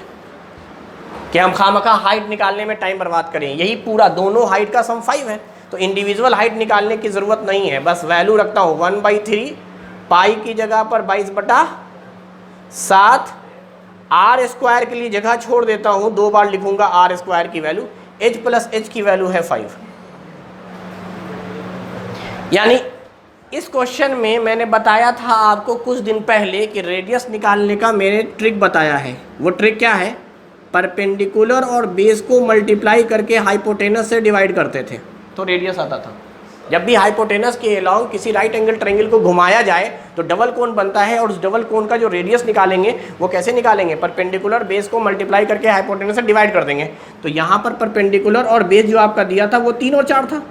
कि हम खामखा हाइट निकालने में टाइम बर्बाद करें। यही पूरा दोनों हाइट का सम 5 है, तो इंडिविजुअल हाइट निकालने की ज़रूरत नहीं है। बस वैल्यू रखता हूँ 1/3 पाई की जगह पर 22/7, r² के लिए जगह छोड़ देता हूँ, 2 बार लिखूंगा r² की वैल्यू, h प्लस h की वैल्यू है 5। यानी इस क्वेश्चन में मैंने बताया था आपको कुछ दिन पहले कि रेडियस निकालने का मैंने ट्रिक बताया है। वो ट्रिक क्या है, परपेंडिकुलर और बेस को मल्टीप्लाई करके हाइपोटेनस से डिवाइड करते थे तो रेडियस आता था। जब भी हाइपोटेनस के अलाउंग किसी राइट एंगल ट्रायंगल को घुमाया जाए तो डबल कोण बनता है, और उस डबल कोण का जो रेडियस निकालेंगे वो कैसे निकालेंगे, परपेंडिकुलर बेस को मल्टीप्लाई करके हाइपोटेनस से डिवाइड कर देंगे। तो यहाँ पर परपेंडिकुलर और बेस जो आपका दिया था वो 3 और 4 था,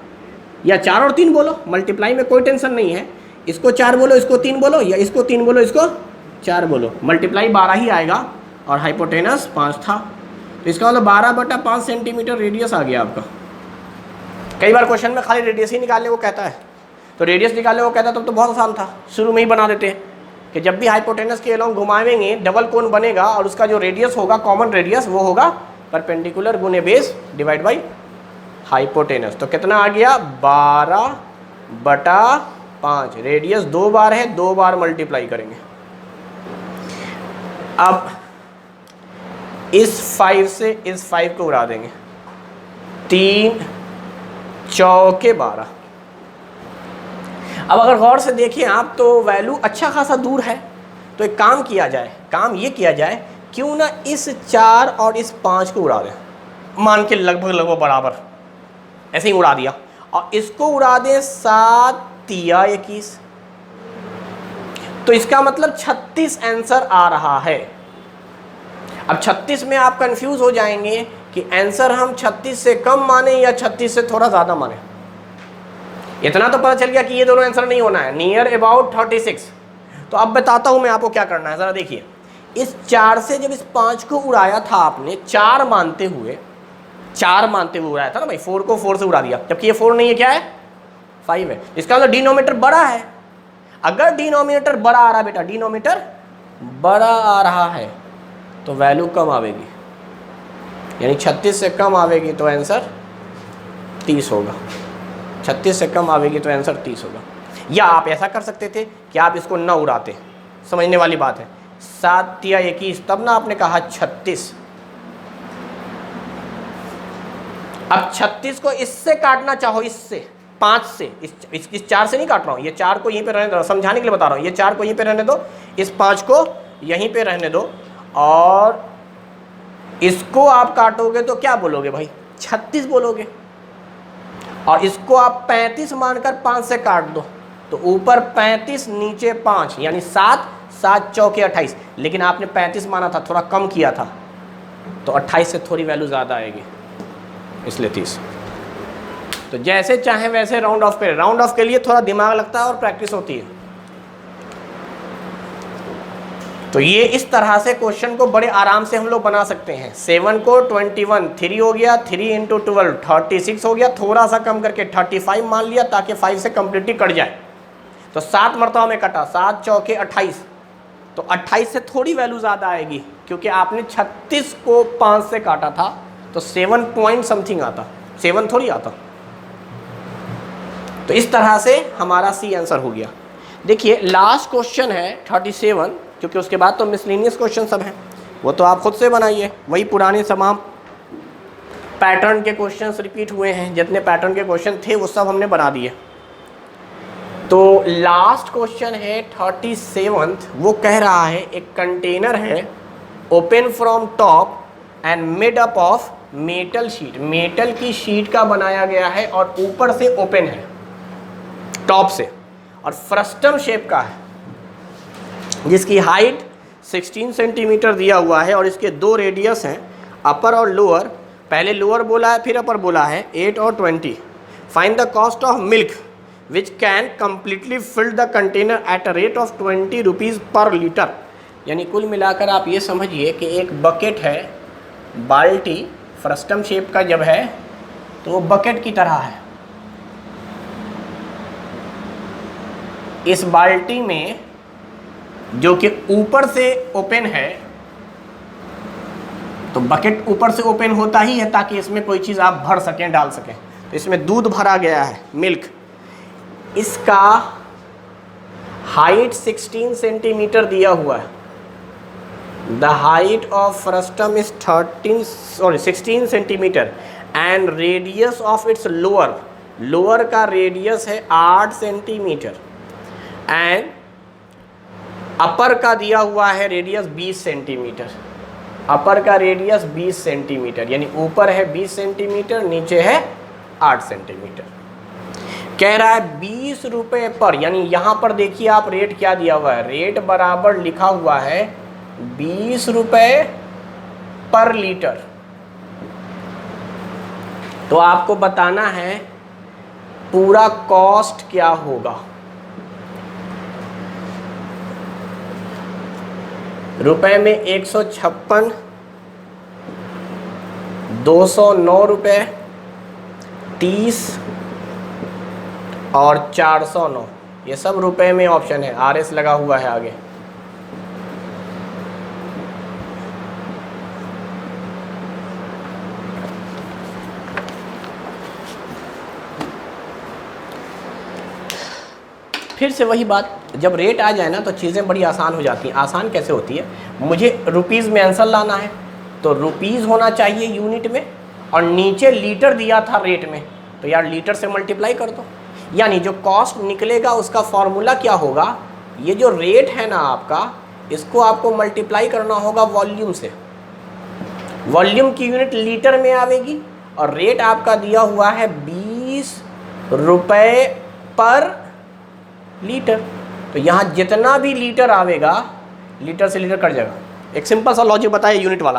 या 4 और 3 बोलो, मल्टीप्लाई में कोई टेंशन नहीं है। इसको 4 बोलो, इसको 3 बोलो, या इसको 3 बोलो, इसको 4 बोलो, मल्टीप्लाई 12 ही आएगा और हाइपोटेनस 5 था। तो इसका मतलब 12/5 सेंटीमीटर रेडियस आ गया आपका। कई बार क्वेश्चन में खाली रेडियस ही निकालने को कहता है, तो रेडियस निकालने को कहता है तब तो बहुत आसान था, शुरू में ही बना देते हैं कि जब भी हाइपोटेनस के अलोंग घुमाएंगे डबल कोण बनेगा और उसका जो रेडियस होगा कॉमन रेडियस वो होगा परपेंडिकुलर गुने बेस डिवाइड बाई हाइपोटेनस। तो कितना आ गया 12/5, रेडियस 2 बार है, 2 बार मल्टीप्लाई करेंगे। अब इस 5 से इस 5 को उड़ा देंगे, 3 चौके 12। अब अगर गौर से देखें आप तो वैल्यू अच्छा खासा दूर है, तो एक काम किया जाए, काम ये किया जाए क्यों ना इस 4 और इस 5 को उड़ा दें, मान के लगभग बराबर ऐसे ही उड़ा दिया, और इसको उड़ा दें 7 तिया 21, तो इसका मतलब 36 आंसर आ रहा है। अब 36 में आप कंफ्यूज हो जाएंगे कि आंसर हम 36 से कम माने या 36 से थोड़ा ज़्यादा माने। इतना तो पता चल गया कि ये दोनों आंसर नहीं होना है, नियर अबाउट 36। तो अब बताता हूँ मैं आपको क्या करना है, ज़रा देखिए। इस 4 से जब इस 5 को उड़ाया था आपने 4 मानते हुए उड़ाया था ना भाई, 4 को 4 से उड़ा दिया, जबकि ये 4 नहीं है, क्या है 5 है। इसका मतलब डिनोमिनेटर बड़ा है। अगर डिनोमिनेटर बड़ा आ रहा है बेटा, डिनोमिनेटर बड़ा आ रहा है तो वैल्यू कम आवेगी, यानी 36 से कम आवेगी तो आंसर 30 होगा, 36 से कम आवेगी तो आंसर 30 होगा। या आप ऐसा कर सकते थे कि आप इसको न उड़ाते, समझने वाली बात है, 7 तिया 21, तब ना आपने कहा 36। अब 36 को इससे काटना चाहो, इससे 5 से, इस 4 से नहीं काट रहा हूँ, ये 4 को यहीं पे रहने दो, समझाने के लिए बता रहा हूँ, ये 4 को यहीं पे रहने दो, इस 5 को यहीं पे रहने दो, और इसको आप काटोगे तो क्या बोलोगे भाई 36 बोलोगे, और इसको आप 35 मानकर 5 से काट दो तो ऊपर 35 नीचे 5 यानी 7, 7 चौके 28। लेकिन आपने 35 माना था, थोड़ा कम किया था, तो 28 से थोड़ी वैल्यू ज़्यादा आएगी, इसलिए 30। तो जैसे चाहे वैसे राउंड ऑफ करें। राउंड ऑफ के लिए थोड़ा दिमाग लगता है और प्रैक्टिस होती है। तो ये इस तरह से क्वेश्चन को बड़े आराम से हम लोग बना सकते हैं। 7 को 21, 3 हो गया, 3 इंटू 12 36 हो गया, थोड़ा सा कम करके 35 मान लिया ताकि 5 से कंप्लीटली कट जाए। तो 7 मरतबा में कटा, 7 चौके 28, तो 28 से थोड़ी वैल्यू ज़्यादा आएगी क्योंकि आपने 36 को 5 से काटा था, तो 7 पॉइंट समथिंग आता, 7 थोड़ी आता। तो इस तरह से हमारा सी आंसर हो गया। देखिए लास्ट क्वेश्चन है 37, क्योंकि उसके बाद तो मिसलेनियस क्वेश्चन सब हैं, वो तो आप खुद से बनाइए। वही पुराने तमाम पैटर्न के क्वेश्चंस रिपीट हुए हैं, जितने पैटर्न के क्वेश्चन थे वो सब हमने बना दिए। तो लास्ट क्वेश्चन है 37, वो कह रहा है एक कंटेनर है open from top and made up of metal sheet, metal की शीट का बनाया गया है और ऊपर से ओपन है टॉप से, और फ्रस्टम शेप का है, जिसकी हाइट 16 सेंटीमीटर दिया हुआ है और इसके 2 रेडियस हैं, अपर और लोअर। पहले लोअर बोला है फिर अपर बोला है, 8 और 20। Find the cost of milk which can completely fill the container at a rate of 20 rupees per litre. यानी कुल मिलाकर आप ये समझिए कि एक बकेट है, बाल्टी फ्रस्टम शेप का जब है तो वो बकेट की तरह है। इस बाल्टी में जो कि ऊपर से ओपन है, तो बकेट ऊपर से ओपन होता ही है ताकि इसमें कोई चीज़ आप भर सकें, डाल सकें। तो इसमें दूध भरा गया है, मिल्क। इसका हाइट 16 सेंटीमीटर दिया हुआ है। The height of frustum is 16 centimetre and radius of its lower, lower का रेडियस है 8 सेंटीमीटर एंड अपर का दिया हुआ है रेडियस 20 सेंटीमीटर। अपर का रेडियस 20 सेंटीमीटर, यानी ऊपर है 20 सेंटीमीटर, नीचे है 8 सेंटीमीटर। कह रहा है 20 रुपये पर, यानी यहाँ पर देखिए आप रेट क्या दिया हुआ है, रेट बराबर लिखा हुआ है 20 रुपये पर लीटर। तो आपको बताना है पूरा कॉस्ट क्या होगा। रुपए में 156, 209 रुपये, 30 और 409, ये सब रुपए में ऑप्शन है, RS लगा हुआ है आगे। फिर से वही बात, जब रेट आ जाए ना तो चीज़ें बड़ी आसान हो जाती हैं। आसान कैसे होती है, मुझे रुपीज़ में आंसर लाना है तो रुपीज़ होना चाहिए यूनिट में, और नीचे लीटर दिया था रेट में, तो यार लीटर से मल्टीप्लाई कर दो। यानी जो कॉस्ट निकलेगा उसका फॉर्मूला क्या होगा, ये जो रेट है ना आपका, इसको आपको मल्टीप्लाई करना होगा वॉल्यूम से। वॉल्यूम की यूनिट लीटर में आवेगी और रेट आपका दिया हुआ है 20 रुपये पर लीटर। तो यहाँ जितना भी लीटर आवेगा, लीटर से लीटर कट जाएगा। एक सिंपल सा लॉजिक बताया यूनिट वाला।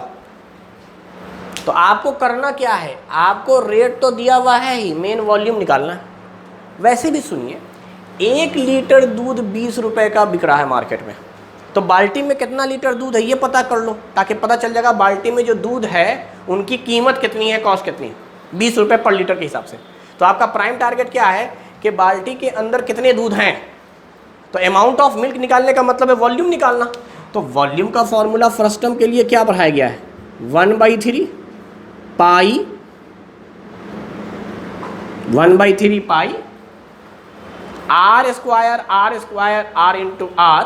तो आपको करना क्या है, आपको रेट तो दिया हुआ है ही, मेन वॉल्यूम निकालना है। वैसे भी सुनिए, 1 लीटर दूध 20 रुपये का बिक रहा है मार्केट में, तो बाल्टी में कितना लीटर दूध है ये पता कर लो, ताकि पता चल जाएगा बाल्टी में जो दूध है उनकी कीमत कितनी है, कॉस्ट कितनी है, 20 रुपये पर लीटर के हिसाब से। तो आपका प्राइम टारगेट क्या है कि बाल्टी के अंदर कितने दूध हैं, तो अमाउंट ऑफ मिल्क निकालने का मतलब है वॉल्यूम निकालना। तो वॉल्यूम का फॉर्मूला फ्रस्टम के लिए क्या बढ़ाया गया है, 1/3 पाई, 1/3 पाई R² into R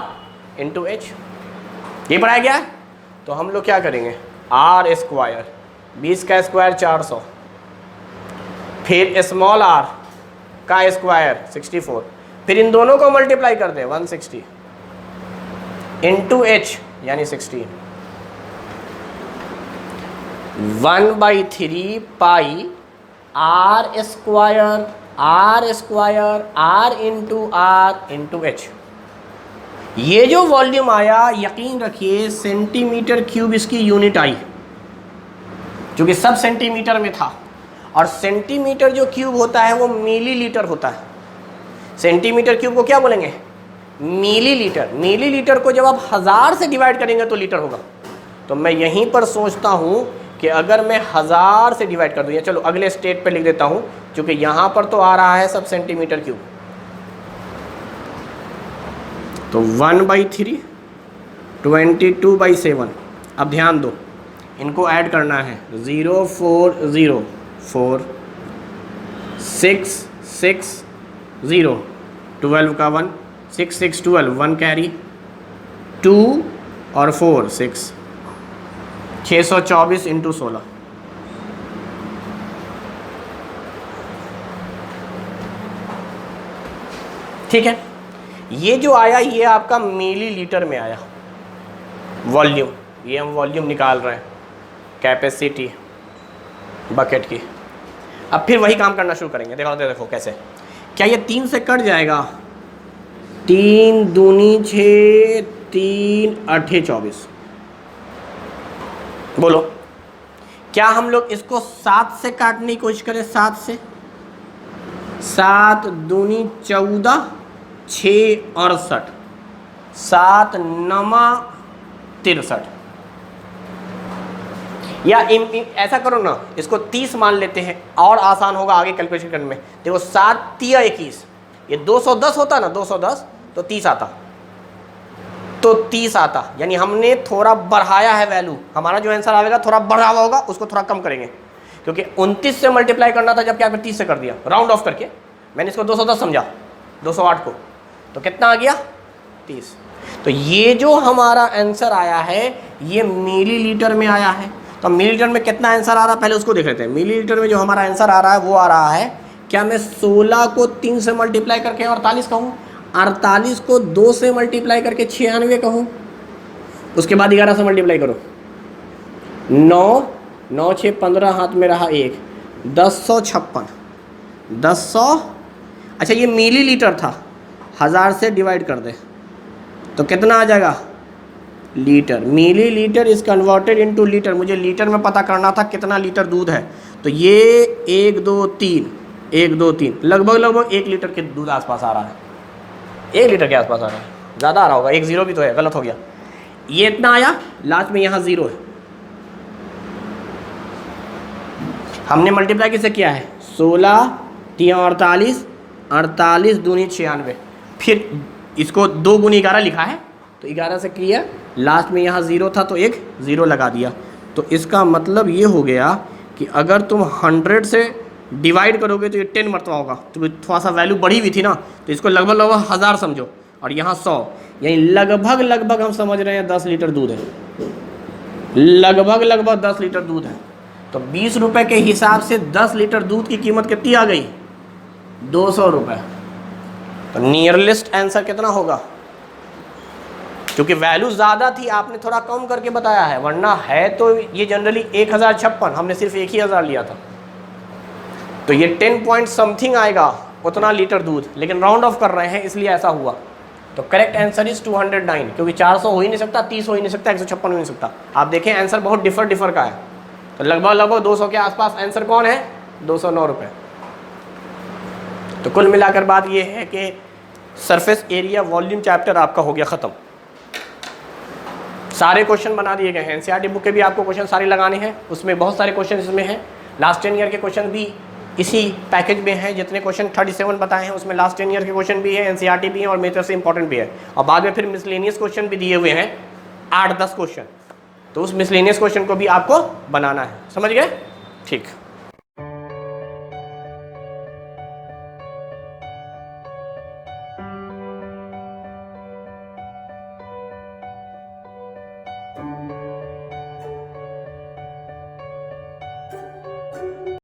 into H, ये बढ़ाया गया है। तो हम लोग क्या करेंगे, R², 20 का स्क्वायर 400, फिर स्मॉल r का स्क्वायर 64, फिर इन दोनों को मल्टीप्लाई कर दे 160 इंटू H यानी 16, 1/3 पाई R² R इंटू H। ये जो वॉल्यूम आया, यकीन रखिए सेंटीमीटर क्यूब इसकी यूनिट आई, क्योंकि सब सेंटीमीटर में था, और सेंटीमीटर जो क्यूब होता है वो मिलीलीटर होता है। सेंटीमीटर क्यूब को क्या बोलेंगे, मिलीलीटर, मिलीलीटर को जब आप 1000 से डिवाइड करेंगे तो लीटर होगा। तो मैं यहीं पर सोचता हूँ कि अगर मैं 1000 से डिवाइड कर दूँ, या चलो अगले स्टेट पे लिख देता हूँ, क्योंकि यहाँ पर तो आ रहा है सब सेंटीमीटर क्यूब। तो 1/3 22/7। अब ध्यान दो, इनको ऐड करना है। 0 4 0 4 6 6 0 12 का 1 6 6 12 1 कैरी 2 और 4 6 624 इंटू 16। ठीक है, ये जो आया ये आपका मिलीलीटर में आया वॉल्यूम। ये हम वॉल्यूम निकाल रहे हैं, कैपेसिटी बकेट की। अब फिर वही काम करना शुरू करेंगे। देखो देखो कैसे, क्या ये 3 से कट जाएगा? 3 दूनी 6 3 8 24। बोलो, क्या हम लोग इसको 7 से काटने की कोशिश करें? 7 से, 7 दूनी 14 6 68 7 9 63। या ऐसा करो ना, इसको 30 मान लेते हैं और आसान होगा आगे कैलकुलेशन करने में। देखो 7 3 21, ये 210 होता ना, 210 तो 30 आता, तो 30 आता। यानी हमने थोड़ा बढ़ाया है वैल्यू। हमारा जो आंसर आएगा थोड़ा बढ़ा हुआ होगा, उसको थोड़ा कम करेंगे, क्योंकि 29 से मल्टीप्लाई करना था, जब क्या 30 से कर दिया राउंड ऑफ करके। मैंने इसको 210 समझा, 208 को, तो कितना आ गया? 30। तो ये जो हमारा आंसर आया है ये मिलीलीटर में आया है। तो मिलीलीटर में कितना आंसर आ रहा है पहले उसको देख लेते हैं। मिलीलीटर में जो हमारा आंसर आ रहा है वो आ रहा है, क्या मैं 16 को 3 से मल्टीप्लाई करके 48 कहूँ, 48 को 2 से मल्टीप्लाई करके 96 कहूँ, उसके बाद 11 से मल्टीप्लाई करो, 9 9 6 15, हाथ में रहा 1, 1056 1000। अच्छा ये मिलीलीटर था, 1000 से डिवाइड कर दे तो कितना आ जाएगा? Litre. Millilitre is converted into litre. मुझे लीटर में पता करना था कितना लीटर दूध है, तो ये 1 2 3 1 2 3 लगभग 1 लीटर के दूध आसपास आ रहा है। 1 लीटर के आसपास आ रहा है, ज़्यादा आ रहा होगा, 1 0 भी तो है, गलत हो गया। ये इतना आया, लास्ट में यहाँ 0 है। हमने मल्टीप्लाई किससे किया है? 16 3 48, 48 दूनी 96। फिर इसको 2 गुनी 11 लिखा है, तो 11 से किया, लास्ट में यहाँ 0 था तो एक 0 लगा दिया। तो इसका मतलब ये हो गया कि अगर तुम 100 से डिवाइड करोगे तो ये 10 मरतबा होगा। तो थोड़ा सा वैल्यू बढ़ी हुई थी ना, तो इसको लगभग 1000 समझो, और यहाँ 100, यानी लगभग हम समझ रहे हैं 10 लीटर दूध है। लगभग 10 लीटर दूध है। तो 20 रुपये के हिसाब से 10 लीटर दूध की कीमत कितनी आ गई? 200 रुपये। तो नियरलिस्ट आंसर कितना होगा? क्योंकि वैल्यू ज़्यादा थी, आपने थोड़ा कम करके बताया है, वरना है तो ये जनरली 1056, हमने सिर्फ 1000 लिया था। तो ये 10 पॉइंट समथिंग आएगा उतना लीटर दूध, लेकिन राउंड ऑफ कर रहे हैं इसलिए ऐसा हुआ। तो करेक्ट आंसर इज 209, क्योंकि 400 हो ही नहीं सकता, 30 हो ही नहीं सकता, 156 हो ही नहीं सकता। आप देखें आंसर बहुत डिफर का है। तो लगभग 200 के आसपास आंसर कौन है? 209 रुपये। तो कुल मिलाकर बात ये है कि सरफेस एरिया वॉल्यूम चैप्टर आपका हो गया ख़त्म। सारे क्वेश्चन बना दिए गए हैं। एनसीईआरटी बुक के भी आपको क्वेश्चन सारे लगाने हैं, उसमें बहुत सारे क्वेश्चन इसमें हैं। लास्ट 10 ईयर के क्वेश्चन भी इसी पैकेज में हैं। जितने क्वेश्चन 37 बताए हैं उसमें लास्ट 10 ईयर के क्वेश्चन भी हैं, एनसीईआरटी भी हैं, और मेरी तरफ से इंपॉर्टेंट भी है। और बाद में फिर मिसलेनियस क्वेश्चन भी दिए हुए हैं 8-10 क्वेश्चन। तो उस मिसलेनियस क्वेश्चन को भी आपको बनाना है। समझ गए? ठीक।